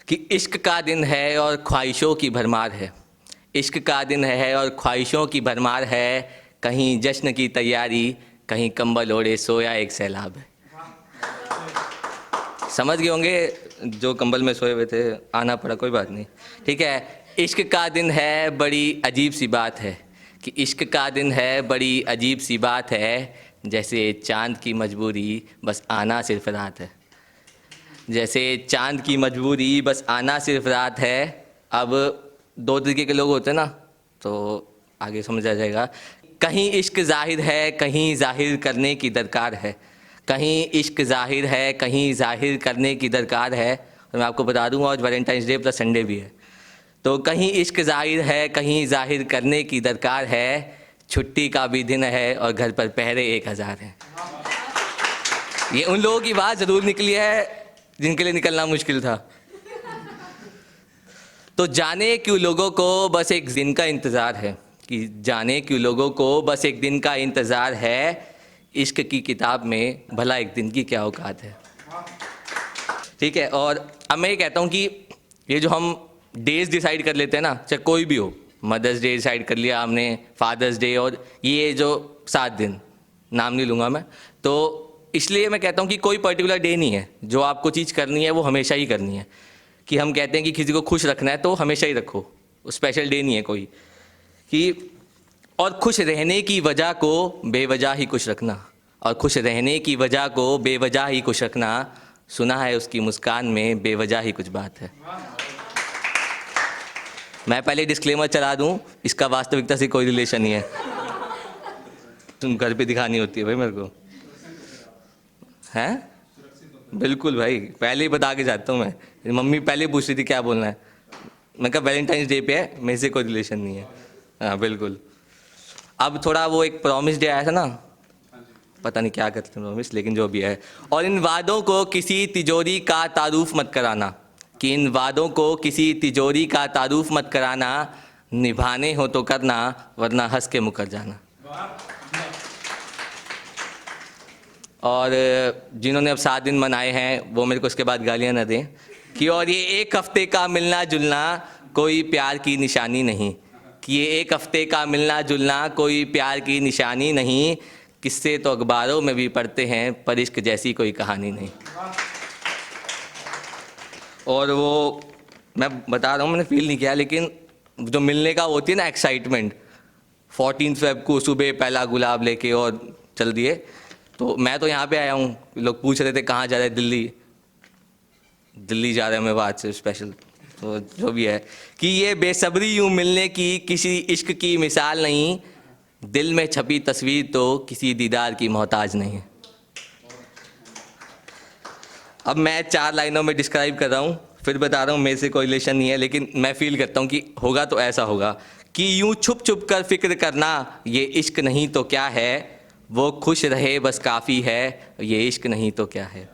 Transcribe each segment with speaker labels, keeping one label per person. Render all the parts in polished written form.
Speaker 1: कि इश्क का दिन है और ख्वाहिशों की भरमार है। इश्क का दिन है और ख्वाहिशों की भरमार है। कहीं जश्न की तैयारी, कहीं कंबल ओढ़े सोया एक सैलाब है। समझ गए होंगे जो कंबल में सोए हुए थे, आना पड़ा, कोई बात नहीं, ठीक है। इश्क का दिन है, बड़ी अजीब सी बात है कि इश्क का दिन है, बड़ी अजीब सी बात है। जैसे चांद की मजबूरी, बस आना सिर्फ रात है। जैसे चांद की मजबूरी, बस आना सिर्फ रात है। अब दो तरीके के लोग होते हैं ना, तो आगे समझ आ जाएगा। कहीं इश्क जाहिर है, कहीं जाहिर करने की दरकार है। कहीं इश्क जाहिर है, कहीं जाहिर करने की दरकार है। और मैं आपको बता दूंगा आज वैलेंटाइंस डे प्लस संडे भी है। तो कहीं इश्क जाहिर है, कहीं जाहिर करने की दरकार है। छुट्टी का भी दिन है और घर पर पहरे 1000 हैं। ये उन लोगों की बात ज़रूर निकली है जिनके लिए निकलना मुश्किल था। तो जाने क्यों लोगों को बस एक दिन का इंतज़ार है, कि जाने क्यों लोगों को बस एक दिन का इंतज़ार है। इश्क की किताब में भला एक दिन की क्या औकात है। ठीक है। और अब मैं ये कहता हूँ कि ये जो हम डेज डिसाइड कर लेते हैं ना, चाहे कोई भी हो, मदर्स डे डिसाइड कर लिया हमने, फादर्स डे, और ये जो 7 दिन, नाम नहीं लूँगा मैं, तो इसलिए मैं कहता हूँ कि कोई पर्टिकुलर डे नहीं है। जो आपको चीज़ करनी है वो हमेशा ही करनी है। कि हम कहते हैं कि किसी को खुश रखना है तो हमेशा ही रखो, स्पेशल डे नहीं है कोई। कि और खुश रहने की वजह को बेवजह ही खुश रखना, और खुश रहने की वजह को बेवजह ही खुश रखना। सुना है उसकी मुस्कान में बेवजह ही कुछ बात है। मैं पहले डिस्क्लेमर चला दूं, इसका वास्तविकता से कोई रिलेशन नहीं है। तुम घर पे दिखानी होती है भाई मेरे को, हैं? बिल्कुल भाई, पहले ही बता के जाता हूँ मैं। मम्मी पहले पूछ रही थी क्या बोलना है, मैं कहा वैलेंटाइंस डे पे है, मेरे से कोई रिलेशन नहीं है। हाँ बिल्कुल। अब थोड़ा वो एक प्रॉमिस डे आया था ना, पता नहीं क्या करते हैं प्रॉमिस, लेकिन जो भी है। और इन वादों को किसी तिजोरी का तारुफ मत कराना, कि इन वादों को किसी तिजोरी का तारुफ मत कराना। निभाने हो तो करना, वरना हंस के मुकर जाना। और जिन्होंने अब 7 दिन मनाए हैं वो मेरे को इसके बाद गालियाँ न दें कि और ये 1 हफ्ते का मिलना जुलना कोई प्यार की निशानी नहीं, कि ये 1 हफ्ते का मिलना जुलना कोई प्यार की निशानी नहीं। किस्से तो अखबारों में भी पढ़ते हैं, पर इश्क जैसी कोई कहानी नहीं। और वो मैं बता रहा हूँ, मैंने फील नहीं किया, लेकिन जो मिलने का होती है ना एक्साइटमेंट, 14 फेब को सुबह पहला गुलाब लेके और चल दिए। तो मैं तो यहाँ पे आया हूँ, लोग पूछ रहे थे कहाँ जा रहे हैं, दिल्ली जा रहे हैं मैं आज से स्पेशल। तो जो भी है कि ये बेसब्री यूँ मिलने की किसी इश्क की मिसाल नहीं। दिल में छपी तस्वीर तो किसी दीदार की मोहताज नहीं है। अब मैं 4 लाइनों में डिस्क्राइब कर रहा हूँ, फिर बता रहा हूँ मेरे से कोई रिलेशन नहीं है, लेकिन मैं फील करता हूँ कि होगा तो ऐसा होगा कि यूँ छुप छुप कर फिक्र करना, ये इश्क नहीं तो क्या है। वो खुश रहे बस काफ़ी है, ये इश्क नहीं तो क्या है।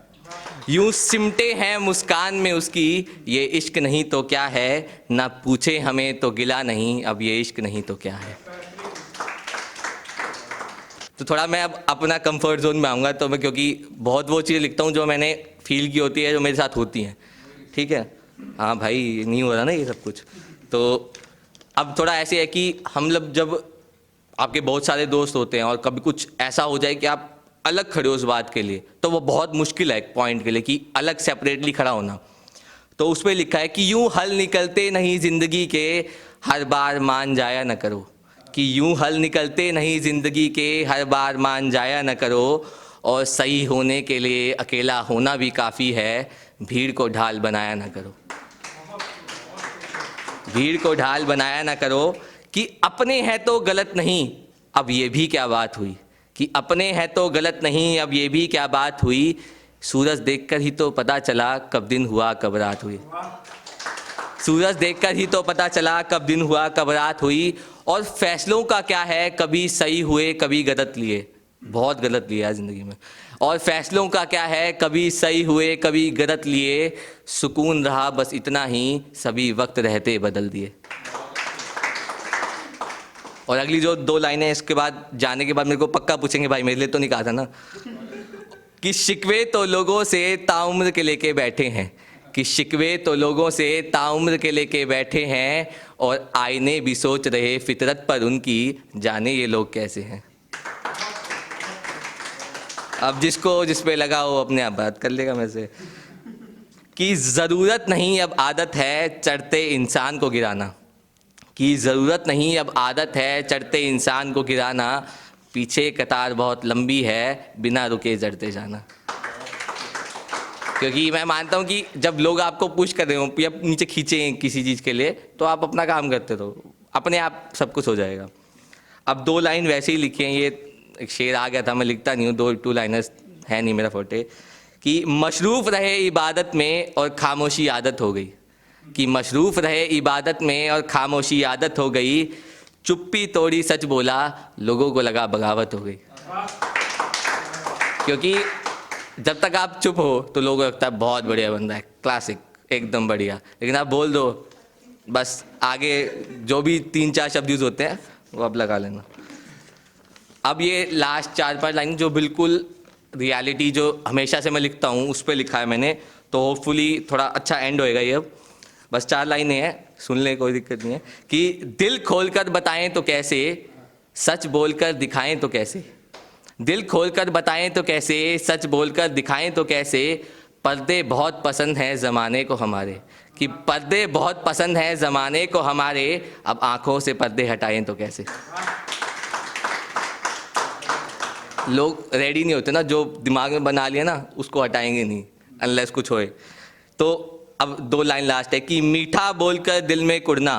Speaker 1: यूँ सिमटे हैं मुस्कान में उसकी, ये इश्क नहीं तो क्या है। ना पूछे हमें तो गिला नहीं, अब ये इश्क नहीं तो क्या है। तो थोड़ा मैं अब अपना कंफर्ट जोन में आऊँगा, तो मैं क्योंकि बहुत वो चीज़ें लिखता हूँ जो मैंने फील की होती है, जो मेरे साथ होती हैं। ठीक है, हाँ भाई नहीं हो रहा ना ये सब कुछ। तो अब थोड़ा ऐसे है कि हम लोग जब आपके बहुत सारे दोस्त होते हैं और कभी कुछ ऐसा हो जाए कि आप अलग खड़े हो उस बात के लिए, तो वो बहुत मुश्किल है एक पॉइंट के लिए कि अलग सेपरेटली खड़ा होना। तो उस पर लिखा है कि यूं हल निकलते नहीं ज़िंदगी के, हर बार मान जाया न करो। कि यूं हल निकलते नहीं ज़िंदगी के, हर बार मान जाया न करो। और सही होने के लिए अकेला होना भी काफ़ी है, भीड़ को ढाल बनाया न करो। भीड़ को ढाल बनाया न करो। कि अपने हैं तो गलत नहीं, अब ये भी क्या बात हुई। कि अपने हैं तो गलत नहीं, अब ये भी क्या बात हुई। सूरज देखकर ही तो पता चला कब दिन हुआ कब रात हुई। सूरज देखकर ही तो पता चला कब दिन हुआ कब रात हुई। और फैसलों का क्या है, कभी सही हुए कभी गलत लिए, बहुत गलत लिया ज़िंदगी में। और फैसलों का क्या है, कभी सही हुए कभी गलत लिए। सुकून रहा बस इतना ही, सभी वक्त रहते बदल दिए। और अगली जो 2 लाइनें इसके बाद जाने के बाद मेरे को पक्का पूछेंगे भाई मेरे लिए तो नहीं कहा था ना, कि शिकवे तो लोगों से ताउम्र के लेके बैठे हैं, कि शिकवे तो लोगों से ताउम्र के लेके बैठे हैं और आईने भी सोच रहे फितरत पर उनकी, जाने ये लोग कैसे हैं। अब जिसको जिस पे लगा वो अपने आप बात कर लेगा मेरे से। कि ज़रूरत नहीं अब आदत है चढ़ते इंसान को गिराना, कि ज़रूरत नहीं अब आदत है चढ़ते इंसान को गिराना, पीछे कतार बहुत लंबी है बिना रुके जड़ते जाना। क्योंकि मैं मानता हूँ कि जब लोग आपको पुश कर रहे हो या नीचे खींचे किसी चीज़ के लिए, तो आप अपना काम करते रहो, अपने आप सब कुछ हो जाएगा। अब 2 लाइन वैसे ही लिखी हैं, ये एक शेर आ गया था, मैं लिखता नहीं हूँ, 2 लाइनर्स है नहीं मेरा फोटे। कि मशरूफ़ रहे इबादत में और खामोशी आदत हो गई, कि मशरूफ़ रहे इबादत में और खामोशी आदत हो गई, चुप्पी तोड़ी सच बोला लोगों को लगा बगावत हो गई। क्योंकि जब तक आप चुप हो तो लोगों को लगता है बहुत बढ़िया बंदा है, क्लासिक, एकदम बढ़िया, लेकिन आप बोल दो बस आगे जो भी 3-4 शब्द यूज़ होते हैं वो आप लगा लेना। अब ये लास्ट 4-5 लाइन जो बिल्कुल रियलिटी जो हमेशा से मैं लिखता हूँ उस पर लिखा है मैंने, तो होपफुली थोड़ा अच्छा एंड होएगा ये। अब बस 4 लाइनें हैं, सुन ले, कोई दिक्कत नहीं है। कि दिल खोल कर बताएं तो कैसे, सच बोल कर दिखाएं तो कैसे, दिल खोल कर बताएं तो कैसे, सच बोल कर दिखाएं तो कैसे, पर्दे बहुत पसंद हैं ज़माने को हमारे, कि पर्दे बहुत पसंद हैं ज़माने को हमारे, अब आँखों से पर्दे हटाएं तो कैसे। लोग रेडी नहीं होते ना, जो दिमाग में बना लिया ना उसको हटाएंगे नहीं अनलेस कुछ होए। तो अब 2 लाइन लास्ट है। कि मीठा बोलकर दिल में कुड़ना,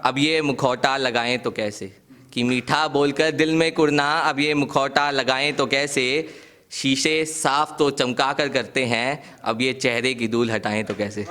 Speaker 1: अब ये मुखौटा लगाएं तो कैसे, कि मीठा बोलकर दिल में कुड़ना, अब ये मुखौटा लगाएं तो कैसे, शीशे साफ तो चमका कर करते हैं, अब ये चेहरे की धूल हटाएं तो कैसे।